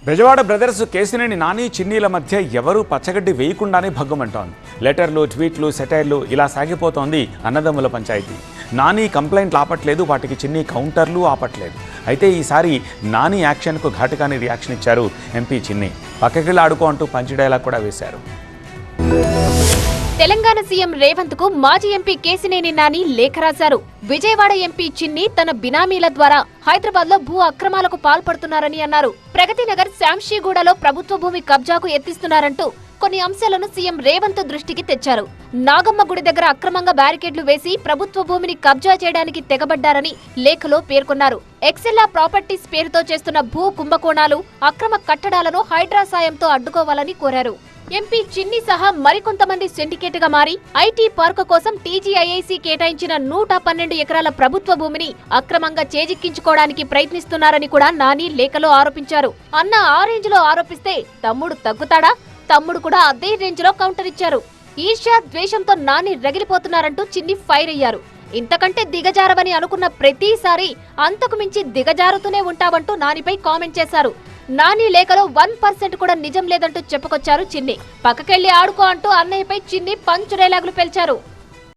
Bezawada brothers Kesineni Nani చిన్నీల మధ్య ఎవరూ పచ్చగడ్డి వేయకుండానే భగ్గుమంటోంది. లెటర్లు, ట్వీట్లు, సెటైర్లు ఇలా సాగిపోతోంది అన్నదమ్ముల పంచాయతీ. నాని కంప్లైంట్లు ఆపట్లేదు, వాటికి చిన్ని కౌంటర్లు ఆపట్లేదు. అయితే ఈసారి నాని యాక్షన్కు ఘాటుగానే రియాక్షన్ ఇచ్చారు ఎంపీ చిన్ని. పక్కకెళ్ళి ఆడుకో అంటూ పంచి డైలాగ్ కూడా వేశారు. తెలంగాణ సీఎం రేవంత్ కు మాజీ ఎంపీ కేసినేని నాని లేఖ రాశారు. విజయవాడ ఎంపీ చిన్ని తన బినామీల ద్వారా హైదరాబాద్ లో భూ అక్రమాలకు పాల్పడుతున్నారని అన్నారు. ప్రగతినగర్ శాంషీగూడలో ప్రభుత్వ భూమి కబ్జాకు ఎత్తిస్తున్నారంటూ కొన్ని అంశాలను సీఎం రేవంత్ దృష్టికి తెచ్చారు. నాగమ్మ గుడి దగ్గర అక్రమంగా బ్యారికేడ్లు వేసి ప్రభుత్వ భూమిని కబ్జా చేయడానికి తెగబడ్డారని లేఖలో పేర్కొన్నారు. ఎక్సెల్లా ప్రాపర్టీస్ పేరుతో చేస్తున్న భూ కుంభకోణాలు, అక్రమ కట్టడాలను హైడ్రా సాయంతో అడ్డుకోవాలని కోరారు. ఎంపీ చిన్ని సహా మరికొంతమంది సిండికేట్ గా మారి ఐటీ పార్కు కోసం టీజీఐఐసీ కేటాయించిన 112 ఎకరాల ప్రభుత్వ భూమిని అక్రమంగా చేజిక్కించుకోవడానికి ప్రయత్నిస్తున్నారని కూడా నాని లేఖలో ఆరోపించారు. అన్న ఆ రేంజ్ లో ఆరోపిస్తే తమ్ముడు తగ్గుతాడా? తమ్ముడు కూడా అదే రేంజ్ లో కౌంటర్ ఇచ్చారు. ఈర్ష్య, ద్వేషంతో నాని రగిలిపోతున్నారంటూ చిన్ని ఫైర్ అయ్యారు. ఇంతకంటే దిగజారవని అనుకున్న ప్రతిసారి అంతకు మించి దిగజారుతూనే ఉంటావంటూ నానిపై కామెంట్ చేశారు. నాని లేఖలో 1% కూడా నిజం లేదంటూ చెప్పుకొచ్చారు చిన్ని. పక్కకెళ్లి ఆడుకో అంటూ అన్నయ్యపై చిన్ని పంచు డైలాగులు పేల్చారు.